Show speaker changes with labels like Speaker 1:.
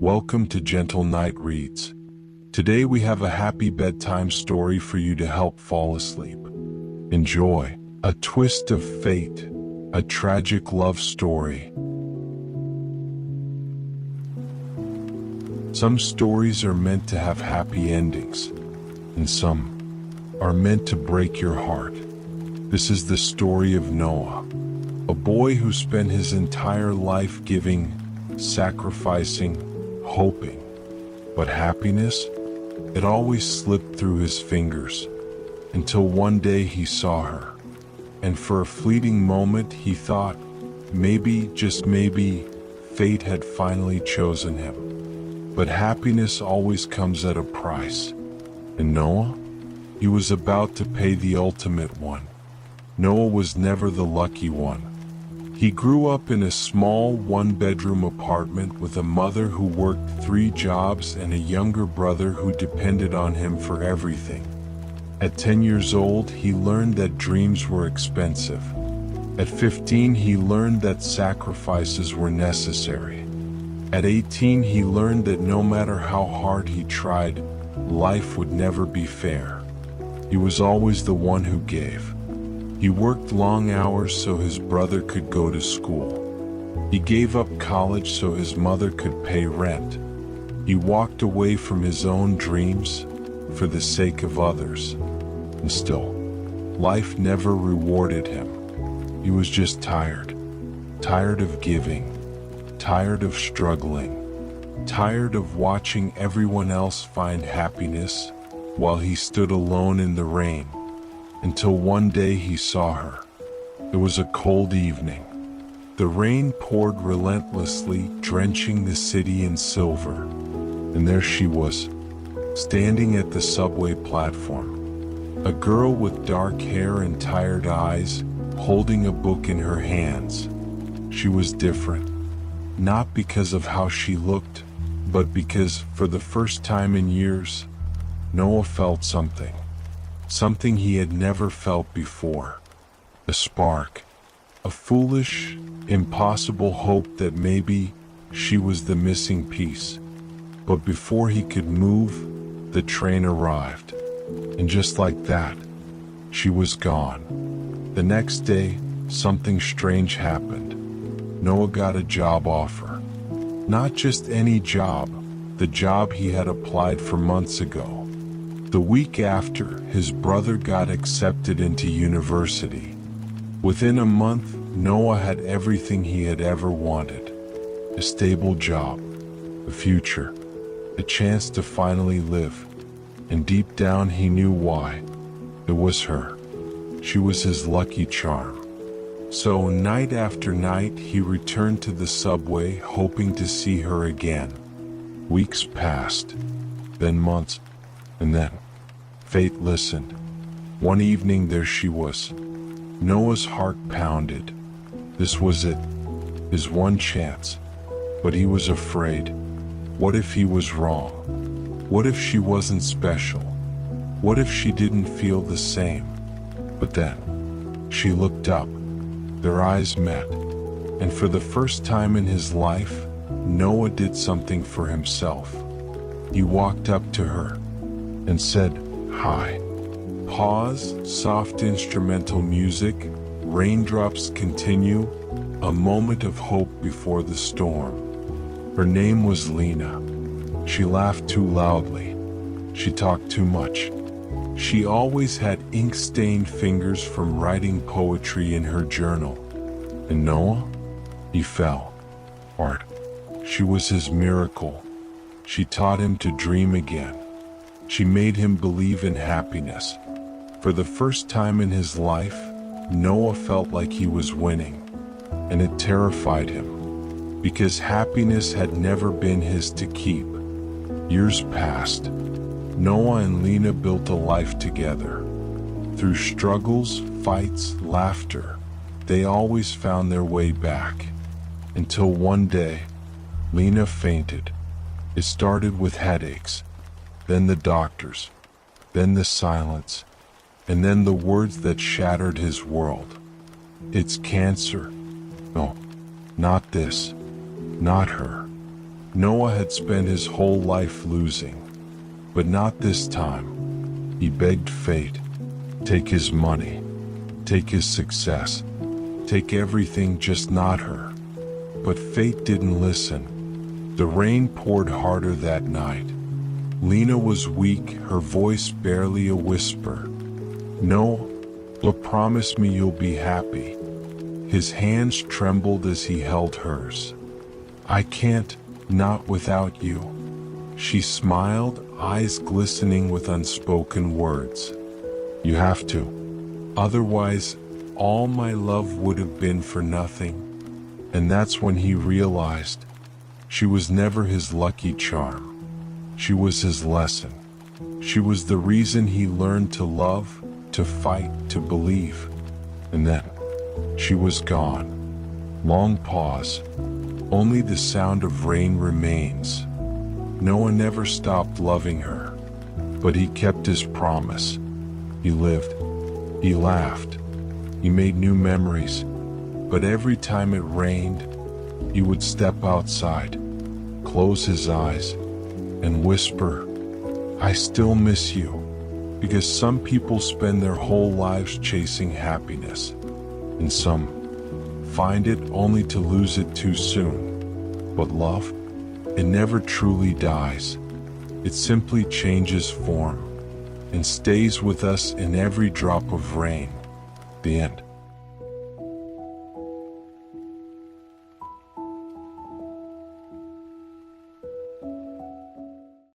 Speaker 1: Welcome to Gentle Night Reads. Today we have a happy bedtime story for you to help fall asleep. Enjoy. A twist of fate, a tragic love story. Some stories are meant to have happy endings, and some are meant to break your heart. This is the story of Noah, a boy who spent his entire life giving, sacrificing, hoping. But happiness, it always slipped through his fingers, until one day he saw her. And for a fleeting moment he thought, maybe, just maybe, fate had finally chosen him. But happiness always comes at a price. And Noah? He was about to pay the ultimate one. Noah was never the lucky one. He grew up in a small one-bedroom apartment with a mother who worked 3 jobs and a younger brother who depended on him for everything. At 10 years old, he learned that dreams were expensive. At 15, he learned that sacrifices were necessary. At 18, he learned that no matter how hard he tried, life would never be fair. He was always the one who gave. He worked long hours so his brother could go to school. He gave up college so his mother could pay rent. He walked away from his own dreams for the sake of others. And still, life never rewarded him. He was just tired. Tired of giving. Tired of struggling. Tired of watching everyone else find happiness while he stood alone in the rain. Until one day he saw her. It was a cold evening. The rain poured relentlessly, drenching the city in silver. And there she was, standing at the subway platform. A girl with dark hair and tired eyes, holding a book in her hands. She was different, not because of how she looked, but because, for the first time in years, Noah felt something. Something he had never felt before. A spark. A foolish, impossible hope that maybe she was the missing piece. But before he could move, the train arrived. And just like that, she was gone. The next day, something strange happened. Noah got a job offer. Not just any job, the job he had applied for months ago. The week after, his brother got accepted into university. Within a month, Noah had everything he had ever wanted. A stable job, a future, a chance to finally live. And deep down he knew why. It was her. She was his lucky charm. So night after night he returned to the subway, hoping to see her again. Weeks passed, then months, and then fate listened. One evening there she was. Noah's heart pounded. This was it, his one chance. But he was afraid. What if he was wrong? What if she wasn't special? What if she didn't feel the same? But then, she looked up. Their eyes met. And for the first time in his life, Noah did something for himself. He walked up to her and said, "Hi." Pause, soft instrumental music, raindrops continue, a moment of hope before the storm. Her name was Lena. She laughed too loudly. She talked too much. She always had ink-stained fingers from writing poetry in her journal. And Noah? He fell. Art. She was his miracle. She taught him to dream again. She made him believe in happiness. For the first time in his life, Noah felt like he was winning. And it terrified him, because happiness had never been his to keep. Years passed. Noah and Lena built a life together. Through struggles, fights, laughter, they always found their way back. Until one day, Lena fainted. It started with headaches, then the doctors, then the silence, and then the words that shattered his world. "It's cancer." No, not this, not her. Noah had spent his whole life losing, but not this time. He begged fate, take his money, take his success, take everything, just not her. But fate didn't listen. The rain poured harder that night. Lena was weak, her voice barely a whisper. "No, but promise me you'll be happy." His hands trembled as he held hers. "I can't, not without you." She smiled, eyes glistening with unspoken words. "You have to. Otherwise, all my love would have been for nothing." And that's when he realized she was never his lucky charm. She was his lesson. She was the reason he learned to love, to fight, to believe. And then she was gone. Long pause. Only the sound of rain remains. Noah never stopped loving her, but he kept his promise. He lived. He laughed. He made new memories. But every time it rained, he would step outside, close his eyes, and whisper, "I still miss you." Because some people spend their whole lives chasing happiness, and some find it only to lose it too soon. But love, it never truly dies. It simply changes form and stays with us in every drop of rain. The end.